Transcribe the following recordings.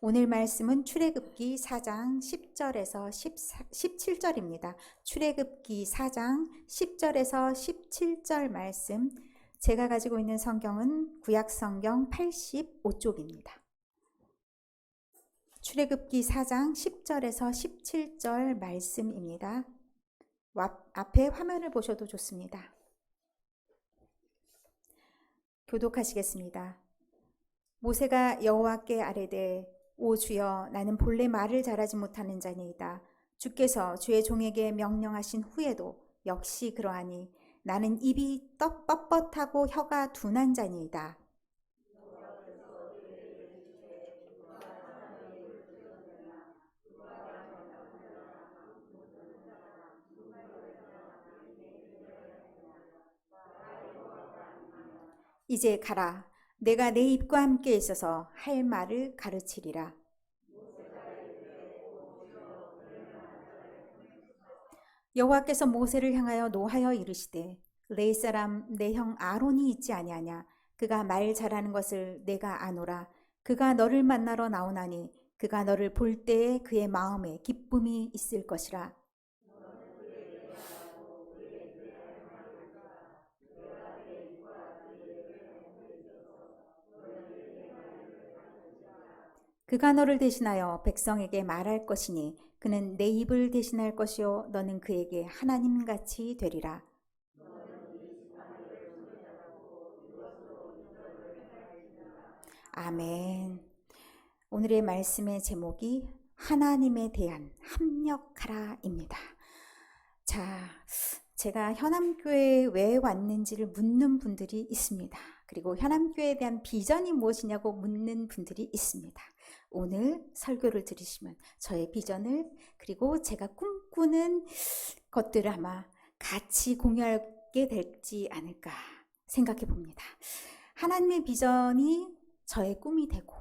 오늘 말씀은 출애굽기 4장 10절에서 17절입니다. 출애굽기 4장 10절에서 17절 말씀, 제가 가지고 있는 성경은 구약성경 85쪽입니다. 출애굽기 4장 10절에서 17절 말씀입니다. 앞에 화면을 보셔도 좋습니다. 교독하시겠습니다. 모세가 여호와께 아뢰되 오 주여, 나는 본래 말을 잘하지 못하는 자니이다. 주께서 주의 종에게 명령하신 후에도 역시 그러하니 나는 입이 뻣뻣하고 혀가 둔한 자니이다. 이제 가라. 내가 내 입과 함께 있어서 할 말을 가르치리라. 여호와께서 모세를 향하여 노하여 이르시되 레위 사람 내 형 아론이 있지 아니하냐. 그가 말 잘하는 것을 내가 아노라. 그가 너를 만나러 나오나니 그가 너를 볼 때에 그의 마음에 기쁨이 있을 것이라. 그가 너를 대신하여 백성에게 말할 것이니 그는 내 입을 대신할 것이요 너는 그에게 하나님같이 되리라. 아멘. 오늘의 말씀의 제목이 하나님에 대한 합력하라입니다. 자, 제가 현암교회에 왜 왔는지를 묻는 분들이 있습니다. 그리고 현암교회에 대한 비전이 무엇이냐고 묻는 분들이 있습니다. 오늘 설교를 들으시면 저의 비전을, 그리고 제가 꿈꾸는 것들을 아마 같이 공유하게 될지 않을까 생각해 봅니다. 하나님의 비전이 저의 꿈이 되고,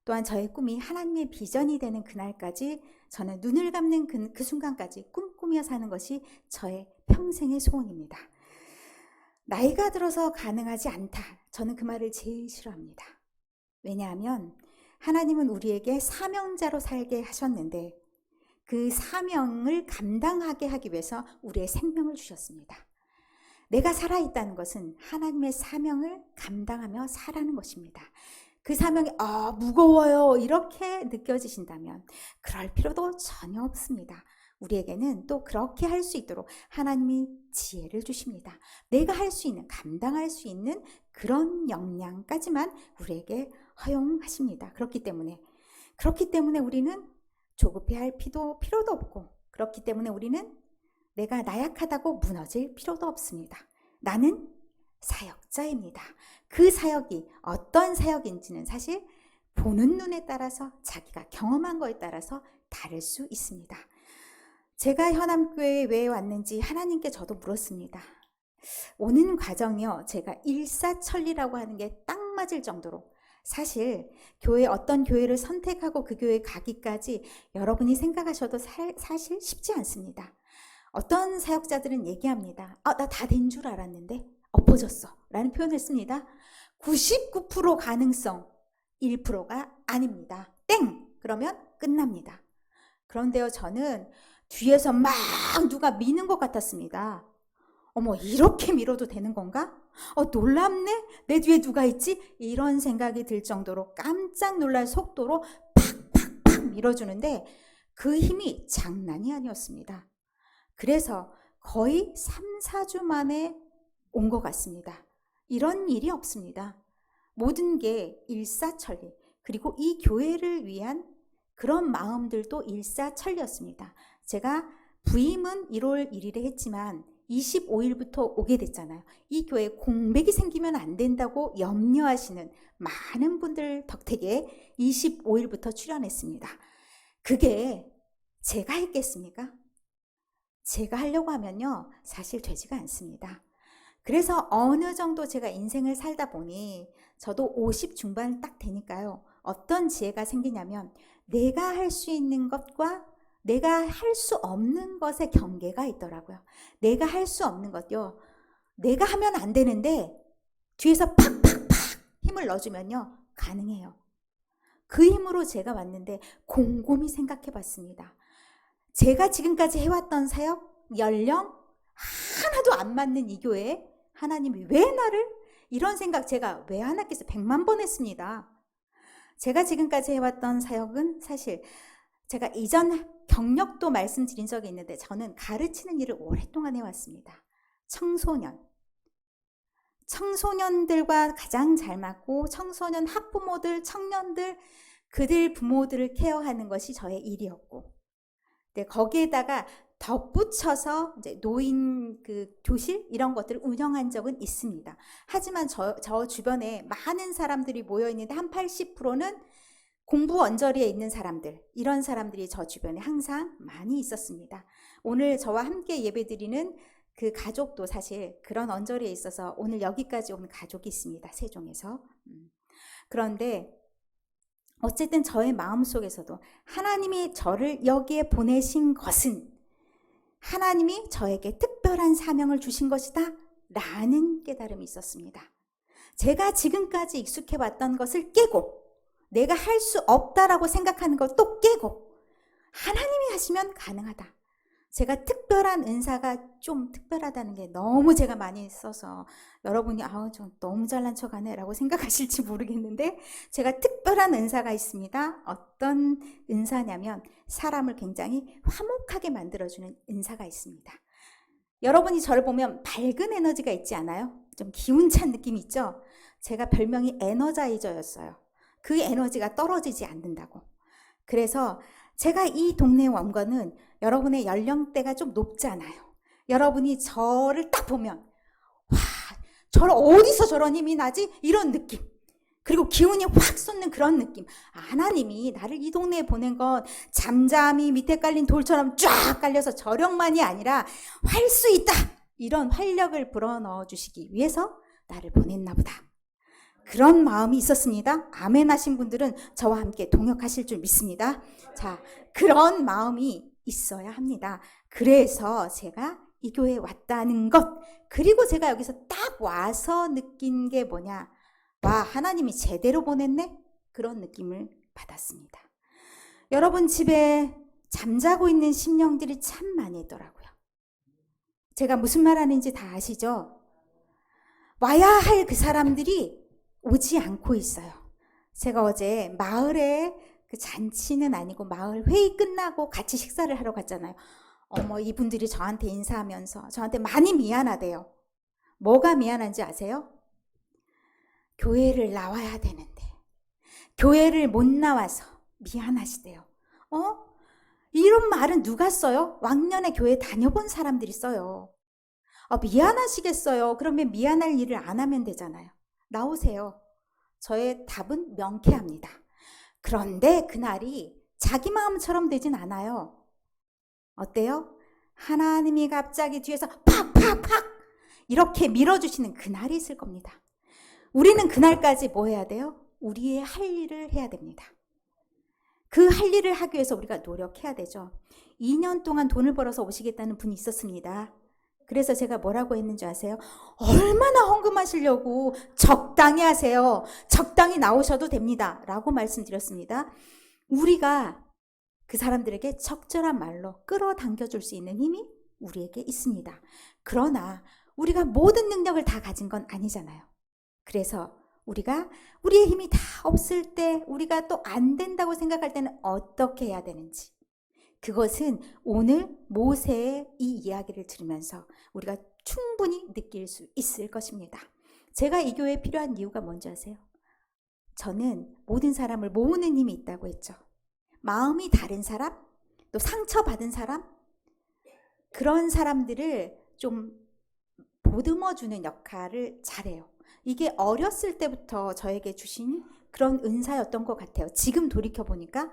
또한 저의 꿈이 하나님의 비전이 되는 그날까지 저는 눈을 감는 그 순간까지 꿈꾸며 사는 것이 저의 평생의 소원입니다. 나이가 들어서 가능하지 않다. 저는 그 말을 제일 싫어합니다. 왜냐하면 하나님은 우리에게 사명자로 살게 하셨는데 그 사명을 감당하게 하기 위해서 우리의 생명을 주셨습니다. 내가 살아있다는 것은 하나님의 사명을 감당하며 살아가는 것입니다. 그 사명이 무거워요 이렇게 느껴지신다면 그럴 필요도 전혀 없습니다. 우리에게는 또 그렇게 할 수 있도록 하나님이 지혜를 주십니다. 내가 할 수 있는, 감당할 수 있는 그런 역량까지만 우리에게 허용하십니다. 그렇기 때문에 우리는 조급해할 필요도 없고, 그렇기 때문에 우리는 내가 나약하다고 무너질 필요도 없습니다. 나는 사역자입니다. 그 사역이 어떤 사역인지는 사실 보는 눈에 따라서, 자기가 경험한 거에 따라서 다를 수 있습니다. 제가 현암교회에 왜 왔는지 하나님께 저도 물었습니다. 오는 과정이요, 제가 일사천리라고 하는 게 딱 맞을 정도로, 사실 어떤 교회를 선택하고 그 교회에 가기까지 여러분이 생각하셔도 사실 쉽지 않습니다. 어떤 사역자들은 얘기합니다. 나 다 된 줄 알았는데 엎어졌어 라는 표현을 씁니다. 99% 가능성 1%가 아닙니다. 땡! 그러면 끝납니다. 그런데요, 저는 뒤에서 막 누가 미는 것 같았습니다. 어머, 이렇게 밀어도 되는 건가? 놀랍네? 내 뒤에 누가 있지? 이런 생각이 들 정도로 깜짝 놀랄 속도로 팍팍팍 밀어주는데 그 힘이 장난이 아니었습니다. 그래서 거의 3, 4주 만에 온 것 같습니다. 이런 일이 없습니다. 모든 게 일사천리, 그리고 이 교회를 위한 그런 마음들도 일사천리였습니다. 제가 부임은 1월 1일에 했지만 25일부터 오게 됐잖아요. 이 교회에 공백이 생기면 안 된다고 염려하시는 많은 분들 덕택에 25일부터 출연했습니다. 그게 제가 했겠습니까? 제가 하려고 하면요, 사실 되지가 않습니다. 그래서 어느 정도 제가 인생을 살다 보니 저도 50 중반 딱 되니까요, 어떤 지혜가 생기냐면 내가 할 수 있는 것과 내가 할 수 없는 것의 경계가 있더라고요. 내가 할 수 없는 것요, 내가 하면 안 되는데 뒤에서 팍팍팍 힘을 넣어주면요 가능해요. 그 힘으로 제가 왔는데 곰곰이 생각해 봤습니다. 제가 지금까지 해왔던 사역, 연령 하나도 안 맞는 이 교회에 하나님이 왜 나를? 이런 생각 제가 왜 안 했겠어요? 100만 번 했습니다. 제가 지금까지 해왔던 사역은 사실 제가 이전 경력도 말씀드린 적이 있는데 저는 가르치는 일을 오랫동안 해왔습니다. 청소년들과 가장 잘 맞고 청소년 학부모들, 청년들, 그들 부모들을 케어하는 것이 저의 일이었고, 네, 거기에다가 덧붙여서 이제 노인 그 교실 이런 것들을 운영한 적은 있습니다. 하지만 저 주변에 많은 사람들이 모여 있는데 한 80%는 공부 언저리에 있는 사람들, 이런 사람들이 저 주변에 항상 많이 있었습니다. 오늘 저와 함께 예배드리는 그 가족도 사실 그런 언저리에 있어서 오늘 여기까지 온 가족이 있습니다. 세종에서. 그런데 어쨌든 저의 마음속에서도 하나님이 저를 여기에 보내신 것은 하나님이 저에게 특별한 사명을 주신 것이다 라는 깨달음이 있었습니다. 제가 지금까지 익숙해왔던 것을 깨고 내가 할 수 없다라고 생각하는 것도 깨고 하나님이 하시면 가능하다. 제가 특별한 은사가 좀 특별하다는 게 너무 제가 많이 써서 여러분이 좀 너무 잘난 척하네 라고 생각하실지 모르겠는데 제가 특별한 은사가 있습니다. 어떤 은사냐면 사람을 굉장히 화목하게 만들어주는 은사가 있습니다. 여러분이 저를 보면 밝은 에너지가 있지 않아요? 좀 기운찬 느낌이 있죠? 제가 별명이 에너자이저였어요. 그 에너지가 떨어지지 않는다고. 그래서 제가 이 동네 원건은 여러분의 연령대가 좀 높잖아요. 여러분이 저를 딱 보면 와, 어디서 저런 힘이 나지? 이런 느낌. 그리고 기운이 확 솟는 그런 느낌. 하나님이 나를 이 동네에 보낸 건 잠잠히 밑에 깔린 돌처럼 쫙 깔려서 저력만이 아니라 할 수 있다. 이런 활력을 불어넣어 주시기 위해서 나를 보냈나 보다. 그런 마음이 있었습니다. 아멘 하신 분들은 저와 함께 동역하실 줄 믿습니다. 자, 그런 마음이 있어야 합니다. 그래서 제가 이 교회에 왔다는 것, 그리고 제가 여기서 딱 와서 느낀 게 뭐냐. 와, 하나님이 제대로 보냈네? 그런 느낌을 받았습니다. 여러분 집에 잠자고 있는 심령들이 참 많이 있더라고요. 제가 무슨 말 하는지 다 아시죠? 와야 할 그 사람들이 오지 않고 있어요. 제가 어제 마을에 그 잔치는 아니고 마을 회의 끝나고 같이 식사를 하러 갔잖아요. 이분들이 저한테 인사하면서 저한테 많이 미안하대요. 뭐가 미안한지 아세요? 교회를 나와야 되는데 교회를 못 나와서 미안하시대요. 이런 말은 누가 써요? 왕년에 교회 다녀본 사람들이 써요. 미안하시겠어요. 그러면 미안할 일을 안 하면 되잖아요. 나오세요. 저의 답은 명쾌합니다. 그런데 그날이 자기 마음처럼 되진 않아요. 어때요? 하나님이 갑자기 뒤에서 팍팍팍 이렇게 밀어주시는 그날이 있을 겁니다. 우리는 그날까지 뭐 해야 돼요? 우리의 할 일을 해야 됩니다. 그 할 일을 하기 위해서 우리가 노력해야 되죠. 2년 동안 돈을 벌어서 오시겠다는 분이 있었습니다. 그래서 제가 뭐라고 했는지 아세요? 얼마나 헌금하시려고 적당히 하세요. 적당히 나오셔도 됩니다. 라고 말씀드렸습니다. 우리가 그 사람들에게 적절한 말로 끌어당겨줄 수 있는 힘이 우리에게 있습니다. 그러나 우리가 모든 능력을 다 가진 건 아니잖아요. 그래서 우리가 우리의 힘이 다 없을 때 우리가 또 안 된다고 생각할 때는 어떻게 해야 되는지, 그것은 오늘 모세의 이 이야기를 들으면서 우리가 충분히 느낄 수 있을 것입니다. 제가 이 교회에 필요한 이유가 뭔지 아세요? 저는 모든 사람을 모으는 힘이 있다고 했죠. 마음이 다른 사람, 또 상처받은 사람, 그런 사람들을 좀 보듬어주는 역할을 잘해요. 이게 어렸을 때부터 저에게 주신 그런 은사였던 것 같아요. 지금 돌이켜보니까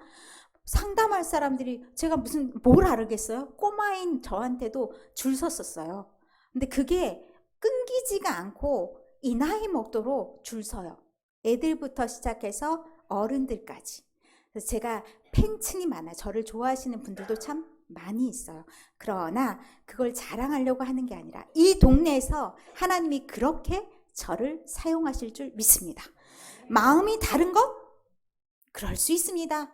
상담할 사람들이 제가 뭘 알겠어요? 꼬마인 저한테도 줄 섰었어요. 근데 그게 끊기지가 않고 이 나이 먹도록 줄 서요. 애들부터 시작해서 어른들까지. 그래서 제가 팬층이 많아요. 저를 좋아하시는 분들도 참 많이 있어요. 그러나 그걸 자랑하려고 하는 게 아니라 이 동네에서 하나님이 그렇게 저를 사용하실 줄 믿습니다. 마음이 다른 것? 그럴 수 있습니다.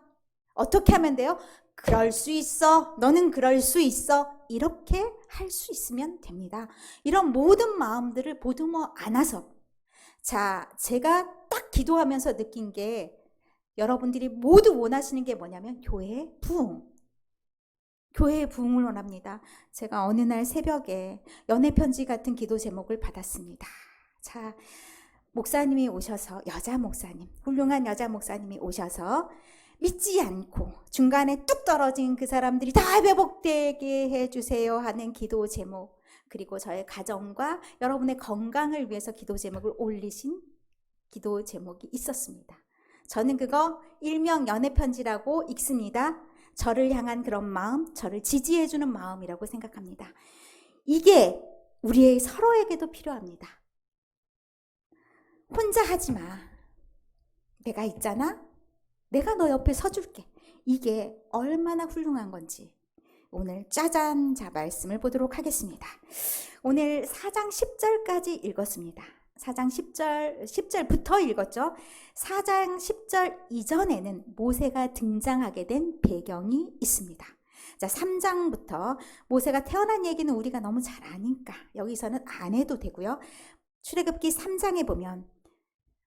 어떻게 하면 돼요? 그럴 수 있어. 너는 그럴 수 있어. 이렇게 할 수 있으면 됩니다. 이런 모든 마음들을 보듬어 안아서, 자, 제가 딱 기도하면서 느낀 게, 여러분들이 모두 원하시는 게 뭐냐면 교회의 부흥. 교회의 부흥을 원합니다. 제가 어느 날 새벽에 연애편지 같은 기도 제목을 받았습니다. 자, 목사님이 오셔서, 여자 목사님, 훌륭한 여자 목사님이 오셔서 믿지 않고 중간에 뚝 떨어진 그 사람들이 다 회복되게 해주세요 하는 기도 제목, 그리고 저의 가정과 여러분의 건강을 위해서 기도 제목을 올리신 기도 제목이 있었습니다. 저는 그거 일명 연애편지라고 읽습니다. 저를 향한 그런 마음, 저를 지지해주는 마음이라고 생각합니다. 이게 우리의 서로에게도 필요합니다. 혼자 하지 마. 내가 있잖아. 내가 너 옆에 서줄게. 이게 얼마나 훌륭한 건지 오늘 짜잔, 자, 말씀을 보도록 하겠습니다. 오늘 4장 10절까지 읽었습니다. 4장 10절부터 읽었죠. 4장 10절 이전에는 모세가 등장하게 된 배경이 있습니다. 자, 3장부터 모세가 태어난 얘기는 우리가 너무 잘 아니까 여기서는 안 해도 되고요. 출애굽기 3장에 보면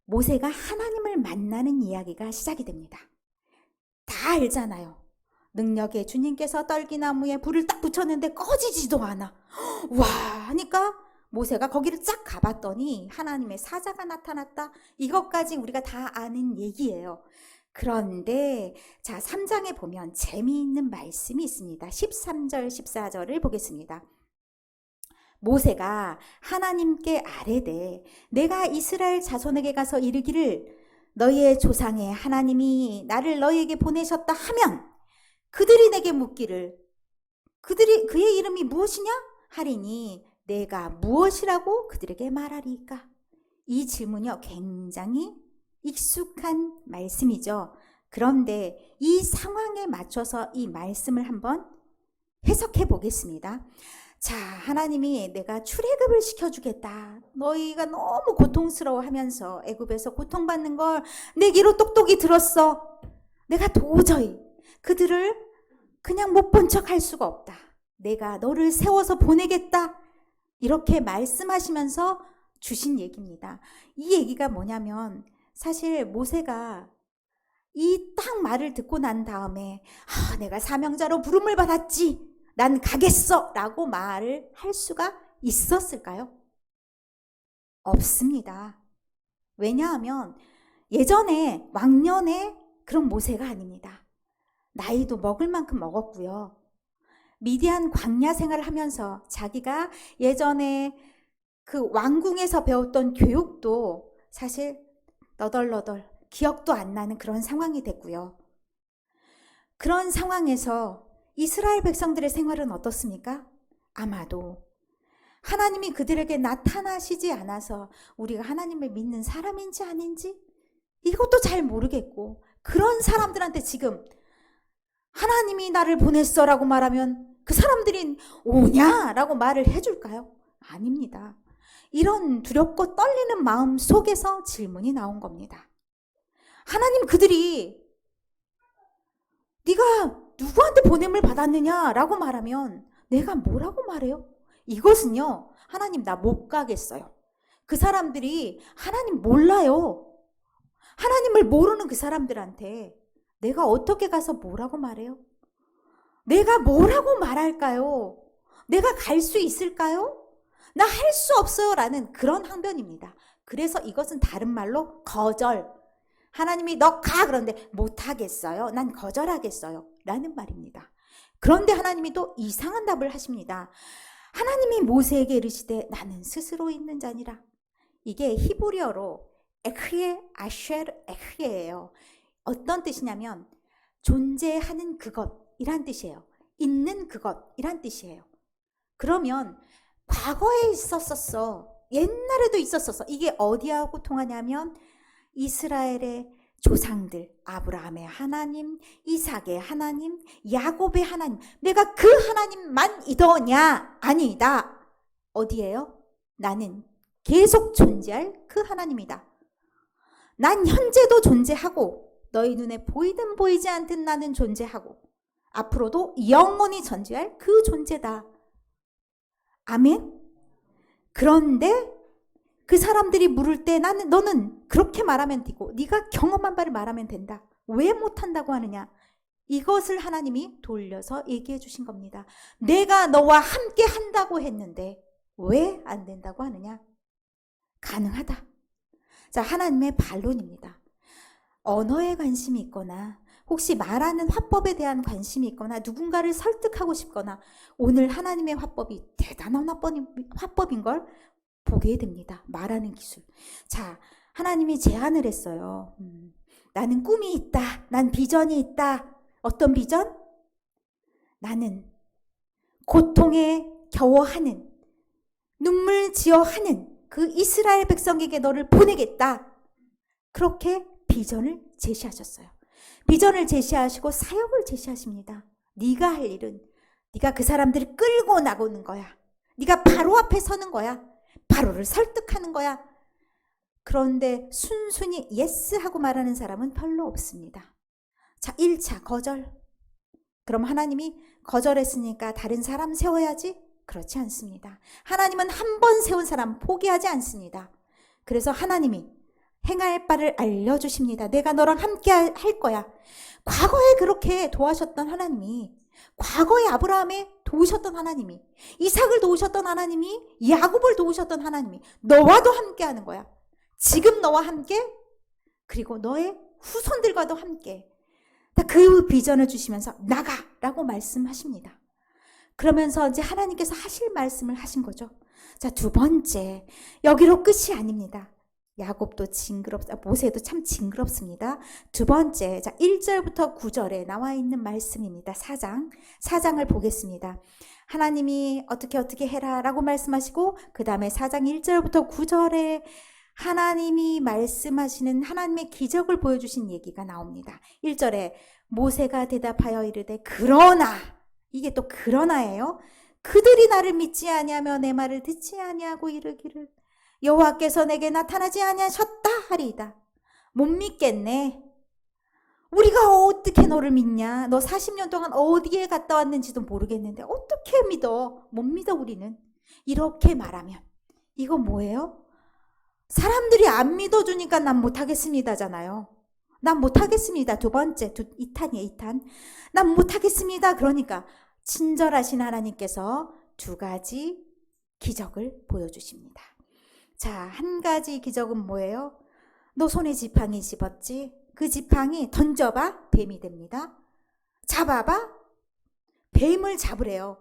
모세가 하나님을 만나는 이야기가 시작이 됩니다. 다 알잖아요. 능력의 주님께서 떨기나무에 불을 딱 붙였는데 꺼지지도 않아. 와 하니까 모세가 거기를 쫙 가봤더니 하나님의 사자가 나타났다. 이것까지 우리가 다 아는 얘기예요. 그런데 자, 3장에 보면 재미있는 말씀이 있습니다. 13절 14절을 보겠습니다. 모세가 하나님께 아뢰되 내가 이스라엘 자손에게 가서 이르기를 너희의 조상의 하나님이 나를 너희에게 보내셨다 하면 그들이 내게 묻기를 그의 이름이 무엇이냐 하리니 내가 무엇이라고 그들에게 말하리까? 이 질문이요, 굉장히 익숙한 말씀이죠. 그런데 이 상황에 맞춰서 이 말씀을 한번 해석해 보겠습니다. 자, 하나님이 내가 출애굽을 시켜주겠다. 너희가 너무 고통스러워하면서 애굽에서 고통받는 걸 내 귀로 똑똑히 들었어. 내가 도저히 그들을 그냥 못 본 척 할 수가 없다. 내가 너를 세워서 보내겠다. 이렇게 말씀하시면서 주신 얘기입니다. 이 얘기가 뭐냐면 사실 모세가 이 딱 말을 듣고 난 다음에 내가 사명자로 부름을 받았지. 난 가겠어 라고 말을 할 수가 있었을까요? 없습니다. 왜냐하면 예전에 왕년에 그런 모세가 아닙니다. 나이도 먹을 만큼 먹었고요. 미디안 광야 생활을 하면서 자기가 예전에 그 왕궁에서 배웠던 교육도 사실 너덜너덜 기억도 안 나는 그런 상황이 됐고요. 그런 상황에서 이스라엘 백성들의 생활은 어떻습니까? 아마도 하나님이 그들에게 나타나시지 않아서 우리가 하나님을 믿는 사람인지 아닌지 이것도 잘 모르겠고, 그런 사람들한테 지금 하나님이 나를 보냈어 라고 말하면 그 사람들이 오냐? 라고 말을 해줄까요? 아닙니다. 이런 두렵고 떨리는 마음 속에서 질문이 나온 겁니다. 하나님, 그들이 네가 누구한테 보냄을 받았느냐? 라고 말하면 내가 뭐라고 말해요? 이것은요, 하나님 나 못 가겠어요. 그 사람들이 하나님 몰라요. 하나님을 모르는 그 사람들한테 내가 어떻게 가서 뭐라고 말해요? 내가 뭐라고 말할까요? 내가 갈 수 있을까요? 나 할 수 없어요 라는 그런 항변입니다. 그래서 이것은 다른 말로 거절. 하나님이 너 가 그런데 못하겠어요. 난 거절하겠어요 라는 말입니다. 그런데 하나님이 또 이상한 답을 하십니다. 하나님이 모세에게 이르시되 나는 스스로 있는 자니라. 이게 히브리어로 에크예 아쉘 에크예예요. 어떤 뜻이냐면 존재하는 그것이란 뜻이에요. 있는 그것이란 뜻이에요. 그러면 과거에 있었었어. 옛날에도 있었었어. 이게 어디하고 통하냐면 이스라엘의 조상들, 아브라함의 하나님, 이삭의 하나님, 야곱의 하나님, 내가 그 하나님만 이더냐? 아니다. 어디예요? 나는 계속 존재할 그 하나님이다. 난 현재도 존재하고 너희 눈에 보이든 보이지 않든 나는 존재하고 앞으로도 영원히 존재할 그 존재다. 아멘? 그런데 그 사람들이 물을 때 너는 그렇게 말하면 되고 네가 경험한 바를 말하면 된다. 왜 못한다고 하느냐? 이것을 하나님이 돌려서 얘기해 주신 겁니다. 내가 너와 함께 한다고 했는데 왜 안 된다고 하느냐? 가능하다. 자, 하나님의 반론입니다. 언어에 관심이 있거나 혹시 말하는 화법에 대한 관심이 있거나 누군가를 설득하고 싶거나 오늘 하나님의 화법이 대단한 화법인 걸 보게 됩니다. 말하는 기술. 자, 하나님이 제안을 했어요. 나는 꿈이 있다. 난 비전이 있다. 어떤 비전? 나는 고통에 겨워하는, 눈물 지어하는 그 이스라엘 백성에게 너를 보내겠다. 그렇게 비전을 제시하셨어요. 비전을 제시하시고 사역을 제시하십니다. 네가 할 일은 네가 그 사람들을 끌고 나오는 거야. 네가 바로 앞에 서는 거야. 바로를 설득하는 거야. 그런데 순순히 예스 하고 말하는 사람은 별로 없습니다. 자, 1차 거절. 그럼 하나님이 거절했으니까 다른 사람 세워야지? 그렇지 않습니다. 하나님은 한 번 세운 사람 포기하지 않습니다. 그래서 하나님이 행할 바를 알려주십니다. 내가 너랑 함께 할 거야. 과거에 그렇게 도와셨던 하나님이, 과거에 아브라함에 도우셨던 하나님이, 이삭을 도우셨던 하나님이, 야곱을 도우셨던 하나님이 너와도 함께 하는 거야. 지금 너와 함께, 그리고 너의 후손들과도 함께. 그 비전을 주시면서 나가라고 말씀하십니다. 그러면서 이제 하나님께서 하실 말씀을 하신 거죠. 자, 두 번째, 여기로 끝이 아닙니다. 야곱도 모세도 참 징그럽습니다. 두 번째, 자, 1절부터 9절에 나와 있는 말씀입니다. 4장을 보겠습니다. 하나님이 어떻게 해라 라고 말씀하시고 그 다음에 4장 1절부터 9절에 하나님이 말씀하시는 하나님의 기적을 보여주신 얘기가 나옵니다. 1절에 모세가 대답하여 이르되 그러나, 이게 또 그러나예요. 그들이 나를 믿지 아니하며 내 말을 듣지 아니하고 이르기를 여호와께서 내게 나타나지 아니하셨다 하리이다. 못 믿겠네. 우리가 어떻게 너를 믿냐? 너 40년 동안 어디에 갔다 왔는지도 모르겠는데 어떻게 믿어? 못 믿어 우리는. 이렇게 말하면 이거 뭐예요? 사람들이 안 믿어주니까 난 못하겠습니다잖아요. 난 못하겠습니다. 두 번째, 2탄이에요, 2탄. 난 못하겠습니다. 그러니까 친절하신 하나님께서 두 가지 기적을 보여주십니다. 자, 한 가지 기적은 뭐예요? 너 손에 지팡이 집었지? 그 지팡이 던져봐, 뱀이 됩니다. 잡아봐, 뱀을 잡으래요.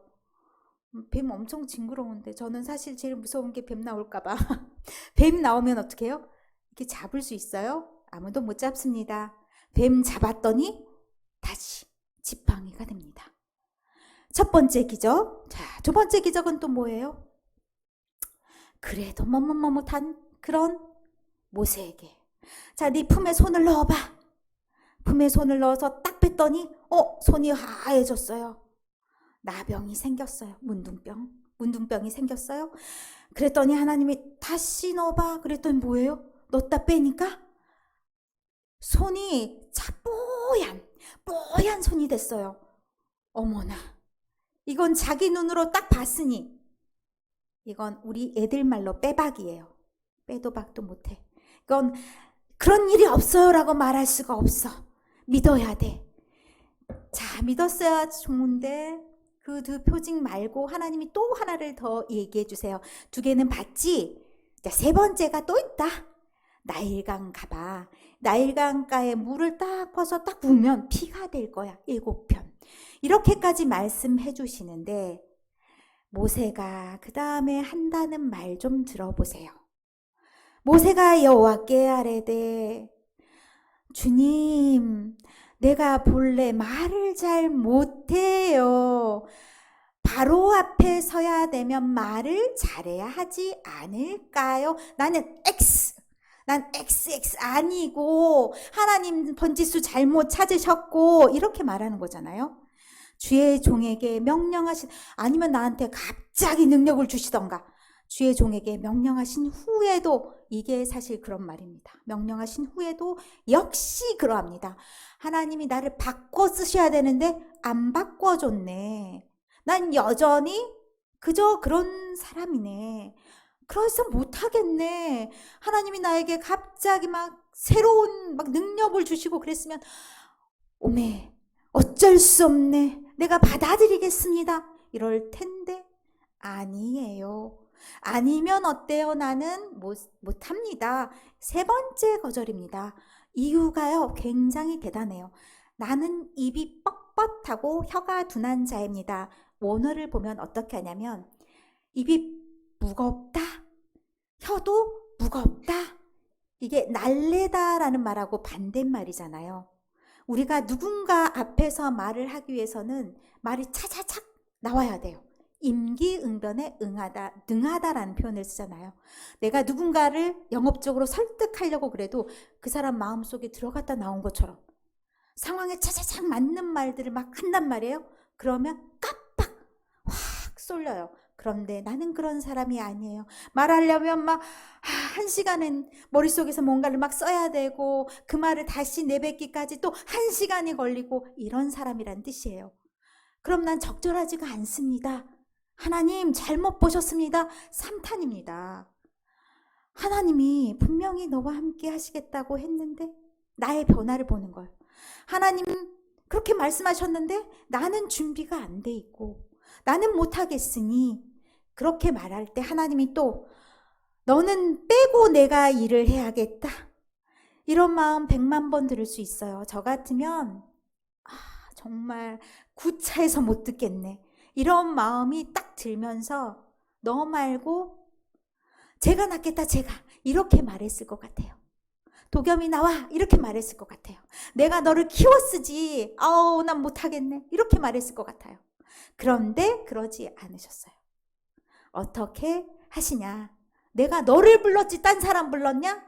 뱀 엄청 징그러운데 저는 사실 제일 무서운 게 뱀 나올까봐. 뱀 나오면 어떻게 해요? 이렇게 잡을 수 있어요? 아무도 못 잡습니다. 뱀 잡았더니 다시 지팡이가 됩니다. 첫 번째 기적. 자, 두 번째 기적은 또 뭐예요? 그래도 머뭇머뭇한 그런 모세에게, 자, 네 품에 손을 넣어봐. 품에 손을 넣어서 딱 뺐더니 손이 하얘졌어요. 나병이 생겼어요. 문둥병이 생겼어요. 그랬더니 하나님이 다시 넣어봐. 그랬더니 뭐예요? 넣었다 빼니까 손이 뽀얀 손이 됐어요. 어머나, 이건 자기 눈으로 딱 봤으니 이건 우리 애들 말로 빼박이에요. 빼도 박도 못해. 이건 그런 일이 없어요 라고 말할 수가 없어. 믿어야 돼. 자, 믿었어야 좋은데 그 두 표징 말고 하나님이 또 하나를 더 얘기해 주세요. 두 개는 봤지? 자, 세 번째가 또 있다. 나일강 가봐. 나일강가에 물을 딱 퍼서 딱 부으면 피가 될 거야. 7편. 이렇게까지 말씀해 주시는데 모세가 그 다음에 한다는 말 좀 들어보세요. 모세가 여호와께 아뢰되 주님, 내가 본래 말을 잘 못해요. 바로 앞에 서야 되면 말을 잘해야 하지 않을까요? 나는 난 XX 아니고 하나님 번지수 잘못 찾으셨고 이렇게 말하는 거잖아요. 주의 종에게 명령하신, 아니면 나한테 갑자기 능력을 주시던가, 주의 종에게 명령하신 후에도, 이게 사실 그런 말입니다. 명령하신 후에도 역시 그러합니다. 하나님이 나를 바꿔 쓰셔야 되는데 안 바꿔줬네. 난 여전히 그저 그런 사람이네. 그래서 못하겠네. 하나님이 나에게 갑자기 막 새로운 막 능력을 주시고 그랬으면 오메 어쩔 수 없네. 내가 받아들이겠습니다. 이럴 텐데 아니에요. 아니면 어때요? 나는 못합니다. 세 번째 거절입니다. 이유가요, 굉장히 대단해요. 나는 입이 뻣뻣하고 혀가 둔한 자입니다. 원어를 보면 어떻게 하냐면, 입이 무겁다, 혀도 무겁다. 이게 날래다라는 말하고 반대말이잖아요. 우리가 누군가 앞에서 말을 하기 위해서는 말이 차차착 나와야 돼요. 임기응변에 응하다, 능하다라는 표현을 쓰잖아요. 내가 누군가를 영업적으로 설득하려고 그래도 그 사람 마음속에 들어갔다 나온 것처럼 상황에 차차착 맞는 말들을 막 한단 말이에요. 그러면 깜빡 확 쏠려요. 그런데 나는 그런 사람이 아니에요. 말하려면 막 1시간은 머릿속에서 뭔가를 막 써야 되고 그 말을 다시 내뱉기까지 또 1시간이 걸리고 이런 사람이란 뜻이에요. 그럼 난 적절하지가 않습니다. 하나님 잘못 보셨습니다. 삼탄입니다. 하나님이 분명히 너와 함께 하시겠다고 했는데 나의 변화를 보는 거예요. 하나님 그렇게 말씀하셨는데 나는 준비가 안 돼 있고 나는 못하겠으니, 그렇게 말할 때 하나님이 또 너는 빼고 내가 일을 해야겠다. 이런 마음 100만 번 들을 수 있어요. 저 같으면 정말 구차해서 못 듣겠네. 이런 마음이 딱 들면서 너 말고 제가 낫겠다, 제가. 이렇게 말했을 것 같아요. 도겸이 나와. 이렇게 말했을 것 같아요. 내가 너를 키웠으지. 난 못하겠네. 이렇게 말했을 것 같아요. 그런데 그러지 않으셨어요. 어떻게 하시냐? 내가 너를 불렀지 딴 사람 불렀냐?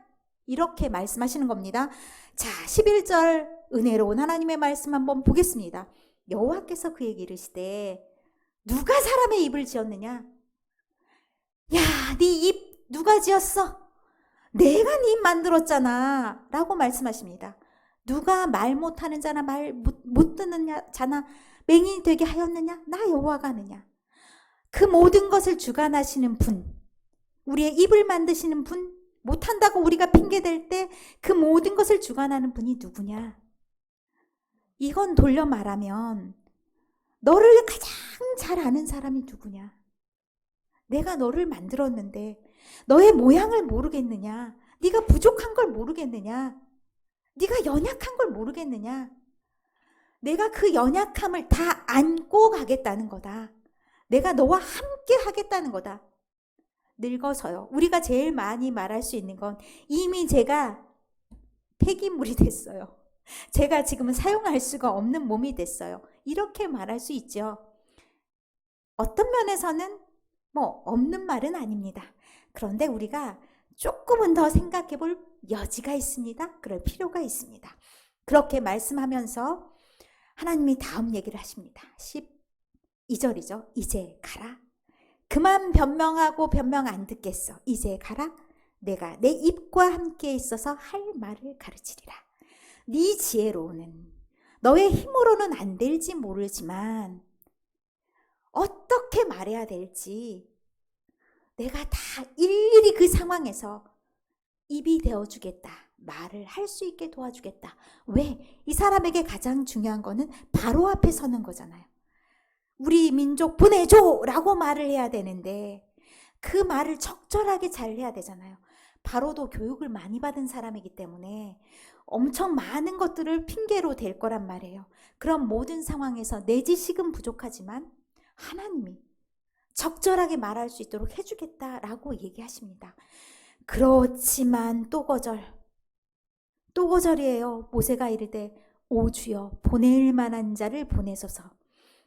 이렇게 말씀하시는 겁니다. 자, 11절 은혜로운 하나님의 말씀 한번 보겠습니다. 여호와께서 그에게 이르시되 누가 사람의 입을 지었느냐? 야, 네 입 누가 지었어? 내가 네 입 만들었잖아 라고 말씀하십니다. 누가 말 못하는 자나 말 못 듣는 자나 맹인이 되게 하였느냐? 나 여호와가 하느냐? 그 모든 것을 주관하시는 분, 우리의 입을 만드시는 분, 못한다고 우리가 핑계댈 때 그 모든 것을 주관하는 분이 누구냐? 이건 돌려 말하면 너를 가장 잘 아는 사람이 누구냐? 내가 너를 만들었는데 너의 모양을 모르겠느냐? 네가 부족한 걸 모르겠느냐? 네가 연약한 걸 모르겠느냐? 내가 그 연약함을 다 안고 가겠다는 거다. 내가 너와 함께 하겠다는 거다. 늙어서요. 우리가 제일 많이 말할 수 있는 건 이미 제가 폐기물이 됐어요. 제가 지금은 사용할 수가 없는 몸이 됐어요. 이렇게 말할 수 있죠. 어떤 면에서는 없는 말은 아닙니다. 그런데 우리가 조금은 더 생각해 볼 여지가 있습니다. 그럴 필요가 있습니다. 그렇게 말씀하면서 하나님이 다음 얘기를 하십니다. 12절이죠. 이제 가라. 그만 변명하고 변명 안 듣겠어. 이제 가라. 내가 내 입과 함께 있어서 할 말을 가르치리라. 네 지혜로는 너의 힘으로는 안 될지 모르지만 어떻게 말해야 될지 내가 다 일일이 그 상황에서 입이 되어주겠다. 말을 할 수 있게 도와주겠다. 왜? 이 사람에게 가장 중요한 거는 바로 앞에 서는 거잖아요. 우리 민족 보내줘! 라고 말을 해야 되는데 그 말을 적절하게 잘 해야 되잖아요. 바로도 교육을 많이 받은 사람이기 때문에 엄청 많은 것들을 핑계로 댈 거란 말이에요. 그런 모든 상황에서 내 지식은 부족하지만 하나님이 적절하게 말할 수 있도록 해주겠다라고 얘기하십니다. 그렇지만 또 거절이에요. 모세가 이르되 오 주여 보낼 만한 자를 보내소서.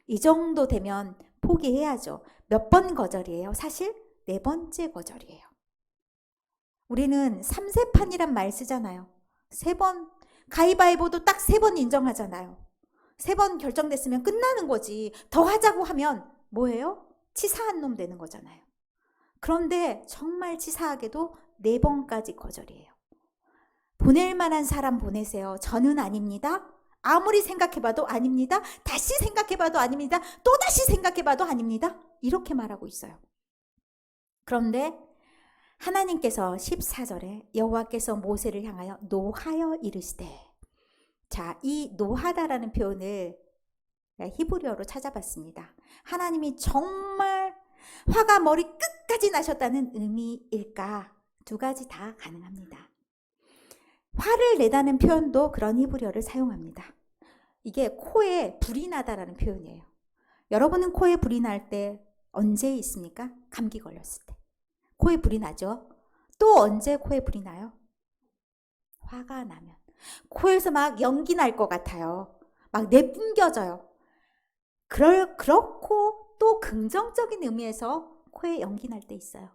이 정도 되면 포기해야죠. 몇 번 거절이에요? 사실 4번째 거절이에요. 우리는 3세판이란 말 쓰잖아요. 3번, 가위바위보도 딱 3번 인정하잖아요. 3번 결정됐으면 끝나는 거지. 더 하자고 하면 뭐예요? 치사한 놈 되는 거잖아요. 그런데 정말 치사하게도 4번까지 거절이에요. 보낼 만한 사람 보내세요. 저는 아닙니다. 아무리 생각해봐도 아닙니다. 다시 생각해봐도 아닙니다. 또다시 생각해봐도 아닙니다. 이렇게 말하고 있어요. 그런데 하나님께서 14절에 여호와께서 모세를 향하여 노하여 이르시되, 자, 이 노하다라는 표현을 히브리어로 찾아봤습니다. 하나님이 정말 화가 머리 끝까지 나셨다는 의미일까? 2가지 다 가능합니다. 화를 내다는 표현도 그런 히브리어를 사용합니다. 이게 코에 불이 나다라는 표현이에요. 여러분은 코에 불이 날 때 언제 있습니까? 감기 걸렸을 때. 코에 불이 나죠? 또 언제 코에 불이 나요? 화가 나면. 코에서 막 연기 날 것 같아요. 막 내뿜겨져요. 그렇고 또 긍정적인 의미에서 코에 연기 날 때 있어요.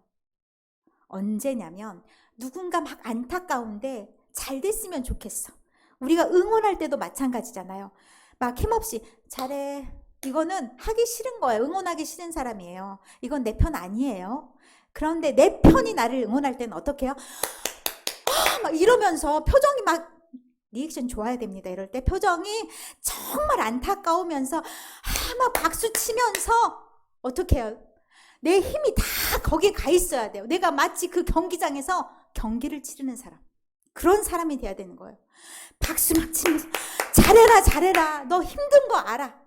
언제냐면 누군가 막 안타까운데 잘 됐으면 좋겠어. 우리가 응원할 때도 마찬가지잖아요. 막 힘없이 잘해. 이거는 하기 싫은 거예요. 응원하기 싫은 사람이에요. 이건 내 편 아니에요. 그런데 내 편이 나를 응원할 때는 어떻게 해요? 막 이러면서 표정이 막 리액션 좋아야 됩니다. 이럴 때 표정이 정말 안타까우면서 막 박수 치면서 어떻게 해요? 내 힘이 다 거기에 가 있어야 돼요. 내가 마치 그 경기장에서 경기를 치르는 사람. 그런 사람이 돼야 되는 거예요. 박수 막 치면서 잘해라 잘해라. 너 힘든 거 알아.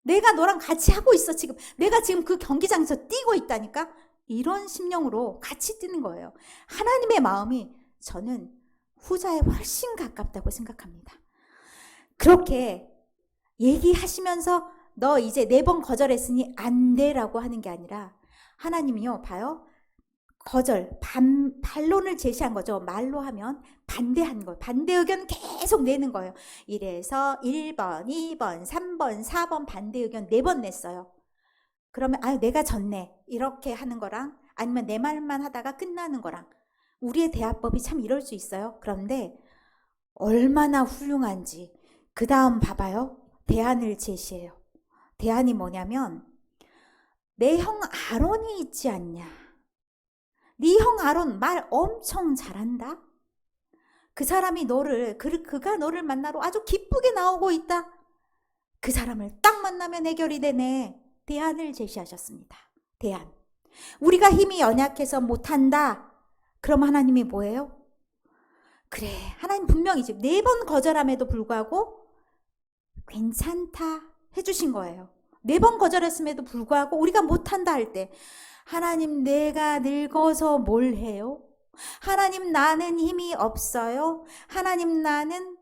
내가 너랑 같이 하고 있어 지금. 내가 지금 그 경기장에서 뛰고 있다니까. 이런 심령으로 같이 뛰는 거예요. 하나님의 마음이 저는 후자에 훨씬 가깝다고 생각합니다. 그렇게 얘기하시면서 너 이제 4번 거절했으니 안 돼라고 하는 게 아니라 하나님이요, 봐요. 거절, 반론을 제시한 거죠. 말로 하면 반대한 거예요. 반대 의견 계속 내는 거예요. 이래서 1번, 2번, 3번, 4번 반대 의견 4번 냈어요. 그러면 내가 졌네. 이렇게 하는 거랑 아니면 내 말만 하다가 끝나는 거랑 우리의 대화법이 참 이럴 수 있어요. 그런데 얼마나 훌륭한지 그 다음 봐봐요. 대안을 제시해요. 대안이 뭐냐면 내 형 아론이 있지 않냐. 네 형 아론 말 엄청 잘한다. 그 사람이 그가 너를 만나러 아주 기쁘게 나오고 있다. 그 사람을 딱 만나면 해결이 되네. 대안을 제시하셨습니다. 대안. 우리가 힘이 연약해서 못한다. 그럼 하나님이 뭐예요? 그래, 하나님 분명히 지금 4번 거절함에도 불구하고 괜찮다 해주신 거예요. 4번 거절했음에도 불구하고 우리가 못한다 할 때 하나님 내가 늙어서 뭘 해요? 하나님 나는 힘이 없어요. 하나님 나는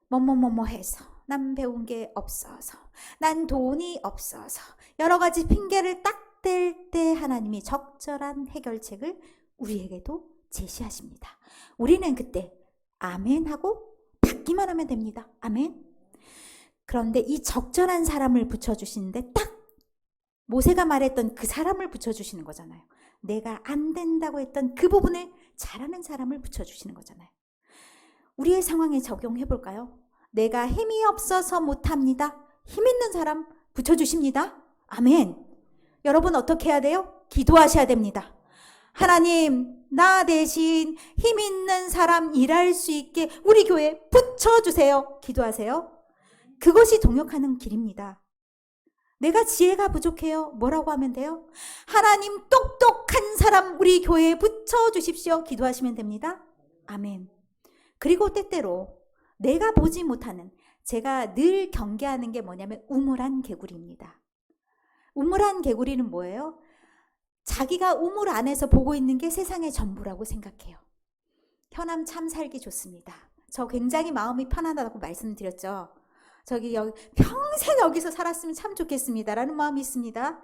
뭐뭐뭐뭐 해서 난 배운 게 없어서 난 돈이 없어서 여러 가지 핑계를 딱 댈 때 하나님이 적절한 해결책을 우리에게도 제시하십니다. 우리는 그때 아멘 하고 받기만 하면 됩니다. 아멘. 그런데 이 적절한 사람을 붙여주시는데 딱 모세가 말했던 그 사람을 붙여주시는 거잖아요. 내가 안 된다고 했던 그 부분을 잘하는 사람을 붙여주시는 거잖아요. 우리의 상황에 적용해 볼까요? 내가 힘이 없어서 못합니다. 힘 있는 사람 붙여주십니다. 아멘. 여러분 어떻게 해야 돼요? 기도하셔야 됩니다. 하나님, 나 대신 힘 있는 사람 일할 수 있게 우리 교회에 붙여주세요. 기도하세요. 그것이 동역하는 길입니다. 내가 지혜가 부족해요. 뭐라고 하면 돼요? 하나님 똑똑한 사람 우리 교회에 붙여주십시오. 기도하시면 됩니다. 아멘. 그리고 때때로 내가 보지 못하는, 제가 늘 경계하는 게 뭐냐면 우물한 개구리입니다. 우물한 개구리는 뭐예요? 자기가 우물 안에서 보고 있는 게 세상의 전부라고 생각해요. 현암 참 살기 좋습니다. 저 굉장히 마음이 편안하다고 말씀드렸죠. 여기 평생 여기서 살았으면 참 좋겠습니다 라는 마음이 있습니다.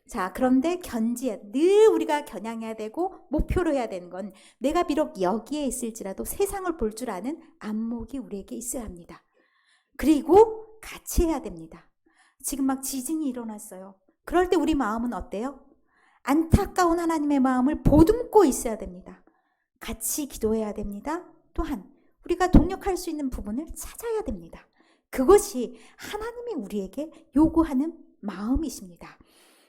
자, 그런데 늘 우리가 겨냥해야 되고 목표로 해야 되는 건 내가 비록 여기에 있을지라도 세상을 볼 줄 아는 안목이 우리에게 있어야 합니다. 그리고 같이 해야 됩니다. 지금 막 지진이 일어났어요. 그럴 때 우리 마음은 어때요? 안타까운 하나님의 마음을 보듬고 있어야 됩니다. 같이 기도해야 됩니다. 또한 우리가 동력할 수 있는 부분을 찾아야 됩니다. 그것이 하나님이 우리에게 요구하는 마음이십니다.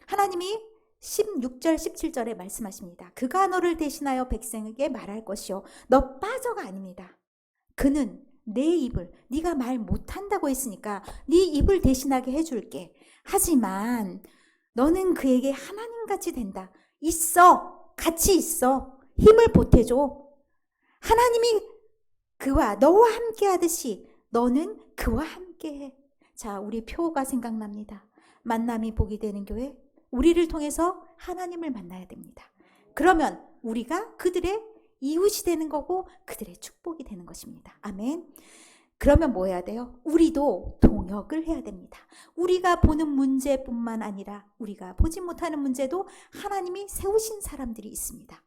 하나님이 16절 17절에 말씀하십니다. 그가 너를 대신하여 백성에게 말할 것이요 너 빠져가 아닙니다. 그는 내 입을 네가 말 못한다고 했으니까 네 입을 대신하게 해줄게. 하지만 너는 그에게 하나님같이 된다. 있어. 같이 있어. 힘을 보태줘. 하나님이 그와 너와 함께 하듯이 너는 그와 함께 해. 자, 우리 표가 생각납니다. 만남이 복이 되는 교회, 우리를 통해서 하나님을 만나야 됩니다. 그러면 우리가 그들의 이웃이 되는 거고 그들의 축복이 되는 것입니다. 아멘. 그러면 뭐 해야 돼요? 우리도 동역을 해야 됩니다. 우리가 보는 문제뿐만 아니라 우리가 보지 못하는 문제도 하나님이 세우신 사람들이 있습니다.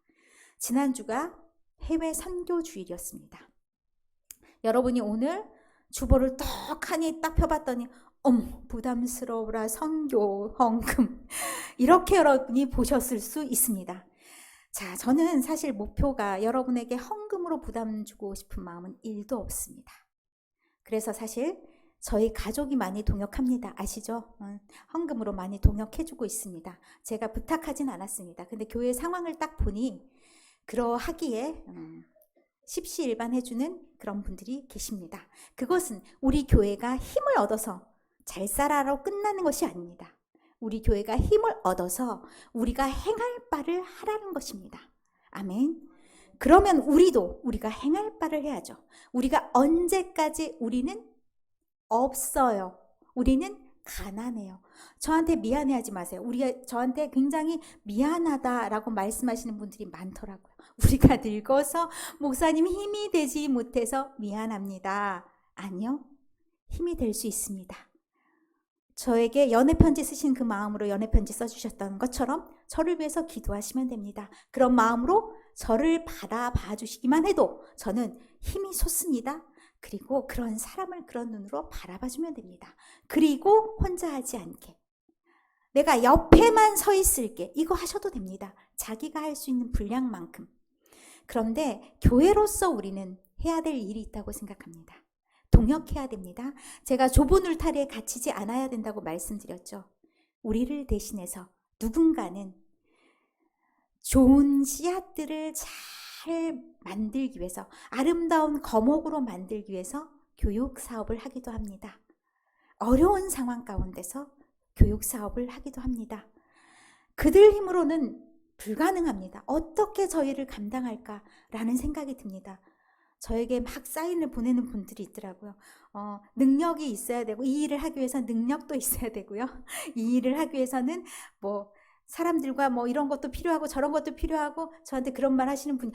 지난주가 해외 선교 주일이었습니다. 여러분이 오늘 주보를 떡하니 딱 펴봤더니 어머 부담스러워라 선교 헌금 이렇게 여러분이 보셨을 수 있습니다. 자, 저는 사실 목표가 여러분에게 헌금으로 부담 주고 싶은 마음은 1도 없습니다. 그래서 사실 저희 가족이 많이 동역합니다. 아시죠? 헌금으로 많이 동역해주고 있습니다. 제가 부탁하진 않았습니다. 근데 교회 상황을 딱 보니 그러하기에 십시일반해주는 그런 분들이 계십니다. 그것은 우리 교회가 힘을 얻어서 잘 살아로 끝나는 것이 아닙니다. 우리 교회가 힘을 얻어서 우리가 행할 바를 하라는 것입니다. 아멘. 그러면 우리가 행할 바를 해야죠. 우리가 언제까지 우리는 없어요. 우리는 가난해요. 저한테 미안해하지 마세요. 우리가 저한테 굉장히 미안하다라고 말씀하시는 분들이 많더라고요. 우리가 늙어서 목사님 힘이 되지 못해서 미안합니다. 아니요. 힘이 될 수 있습니다. 저에게 연애편지 쓰신 그 마음으로 연애편지 써주셨던 것처럼 저를 위해서 기도하시면 됩니다. 그런 마음으로 저를 받아봐 주시기만 해도 저는 힘이 솟습니다. 그리고 그런 사람을 그런 눈으로 바라봐주면 됩니다. 그리고 혼자 하지 않게. 내가 옆에만 서 있을게. 이거 하셔도 됩니다. 자기가 할 수 있는 분량만큼. 그런데 교회로서 우리는 해야 될 일이 있다고 생각합니다. 동역해야 됩니다. 제가 좁은 울타리에 갇히지 않아야 된다고 말씀드렸죠. 우리를 대신해서 누군가는 좋은 씨앗들을 잘 만들기 위해서 아름다운 거목으로 만들기 위해서 교육 사업을 하기도 합니다. 어려운 상황 가운데서 교육 사업을 하기도 합니다. 그들 힘으로는 불가능합니다. 어떻게 저희를 감당할까라는 생각이 듭니다. 저에게 막 사인을 보내는 분들이 있더라고요. 능력이 있어야 되고 이 일을 하기 위해서 능력도 있어야 되고요. 이 일을 하기 위해서는 뭐 사람들과 뭐 이런 것도 필요하고 저런 것도 필요하고 저한테 그런 말 하시는 분이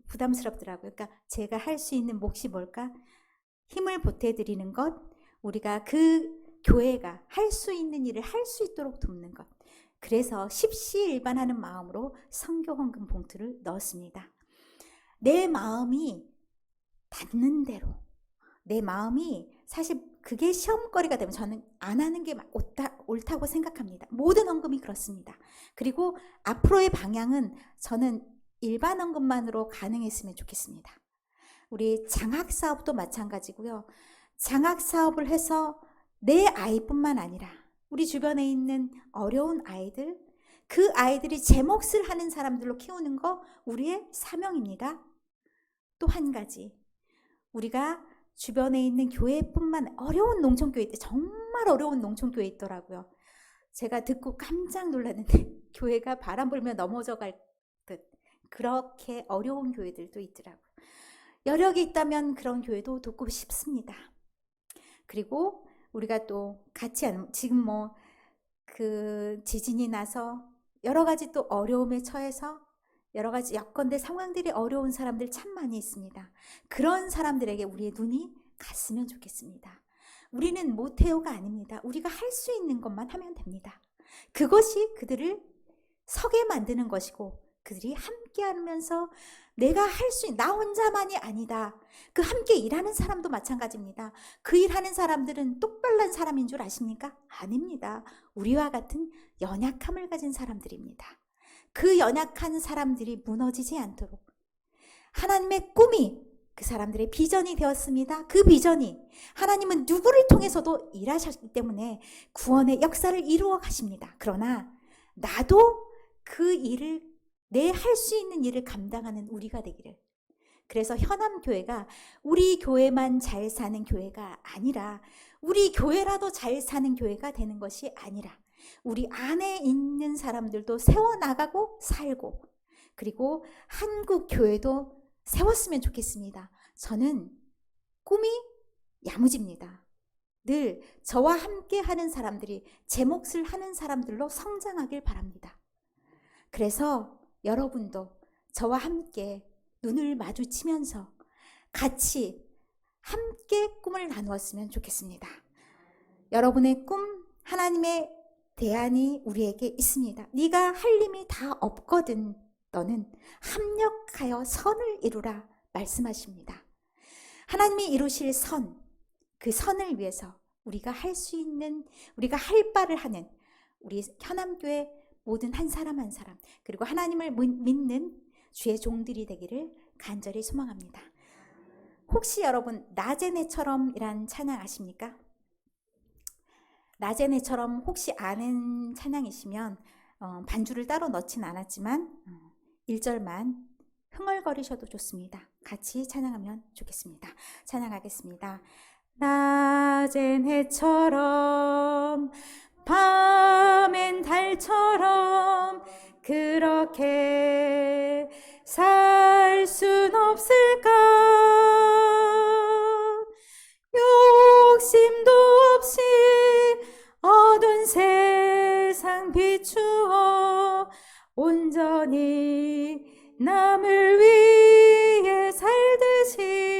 부담스럽더라고요. 그러니까 제가 할 수 있는 몫이 뭘까? 힘을 보태드리는 것, 우리가 그 교회가 할 수 있는 일을 할 수 있도록 돕는 것. 그래서 십시일반하는 마음으로 선교 헌금 봉투를 넣었습니다. 내 마음이 닿는 대로, 내 마음이 사실 그게 시험거리가 되면 저는 안 하는 게 옳다고 생각합니다. 모든 헌금이 그렇습니다. 그리고 앞으로의 방향은 저는 일반 헌금만으로 가능했으면 좋겠습니다. 우리 장학사업도 마찬가지고요. 장학사업을 해서 내 아이뿐만 아니라 우리 주변에 있는 어려운 아이들, 그 아이들이 제 몫을 하는 사람들로 키우는 거 우리의 사명입니다. 또 한 가지, 우리가 주변에 있는 교회뿐만 어려운 농촌교회 때 정말 어려운 농촌교회 있더라고요. 제가 듣고 깜짝 놀랐는데 교회가 바람 불면 넘어져 갈 듯 그렇게 어려운 교회들도 있더라고요. 여력이 있다면 그런 교회도 돕고 싶습니다. 그리고 우리가 또 같이 지금 뭐 그 지진이 나서 여러 가지 또 어려움에 처해서 여러 가지 여건들 상황들이 어려운 사람들 참 많이 있습니다. 그런 사람들에게 우리의 눈이 갔으면 좋겠습니다. 우리는 못해요가 아닙니다. 우리가 할 수 있는 것만 하면 됩니다. 그것이 그들을 서게 만드는 것이고 그들이 함께 하면서 내가 할 수 있는 나 혼자만이 아니다. 그 함께 일하는 사람도 마찬가지입니다. 그 일하는 사람들은 똑발난 사람인 줄 아십니까? 아닙니다. 우리와 같은 연약함을 가진 사람들입니다. 그 연약한 사람들이 무너지지 않도록 하나님의 꿈이 그 사람들의 비전이 되었습니다. 그 비전이 하나님은 누구를 통해서도 일하셨기 때문에 구원의 역사를 이루어 가십니다. 그러나 나도 그 일을, 내 할 수 있는 일을 감당하는 우리가 되기를. 그래서 현암교회가 우리 교회만 잘 사는 교회가 아니라, 우리 교회라도 잘 사는 교회가 되는 것이 아니라, 우리 안에 있는 사람들도 세워나가고 살고, 그리고 한국 교회도 세웠으면 좋겠습니다. 저는 꿈이 야무집니다. 늘 저와 함께 하는 사람들이 제 몫을 하는 사람들로 성장하길 바랍니다. 그래서 여러분도 저와 함께 눈을 마주치면서 같이 함께 꿈을 나누었으면 좋겠습니다. 여러분의 꿈, 하나님의 대안이 우리에게 있습니다. 네가 할 힘이 다 없거든 너는 합력하여 선을 이루라 말씀하십니다. 하나님이 이루실 선, 그 선을 위해서 우리가 할 수 있는, 우리가 할 바를 하는 우리 현암교회 모든 한 사람 한 사람, 그리고 하나님을 믿는 주의 종들이 되기를 간절히 소망합니다. 혹시 여러분 나제네처럼 이란 찬양 아십니까? 나제네처럼 혹시 아는 찬양이시면 반주를 따로 넣진 않았지만 1절만 흥얼거리셔도 좋습니다. 같이 찬양하면 좋겠습니다. 찬양하겠습니다. 낮엔 해처럼 밤엔 달처럼 그렇게 살 순 없을까? 욕심도 없이 어두운 세상 비추어 온전히 남을 위해 살듯이.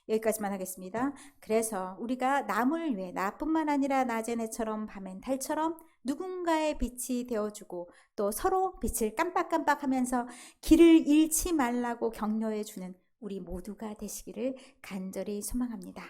여기까지만 하겠습니다. 그래서 우리가 남을 위해, 나뿐만 아니라 나제네처럼 밤엔 달처럼 누군가의 빛이 되어주고 또 서로 빛을 깜빡깜빡하면서 길을 잃지 말라고 격려해주는 우리 모두가 되시기를 간절히 소망합니다.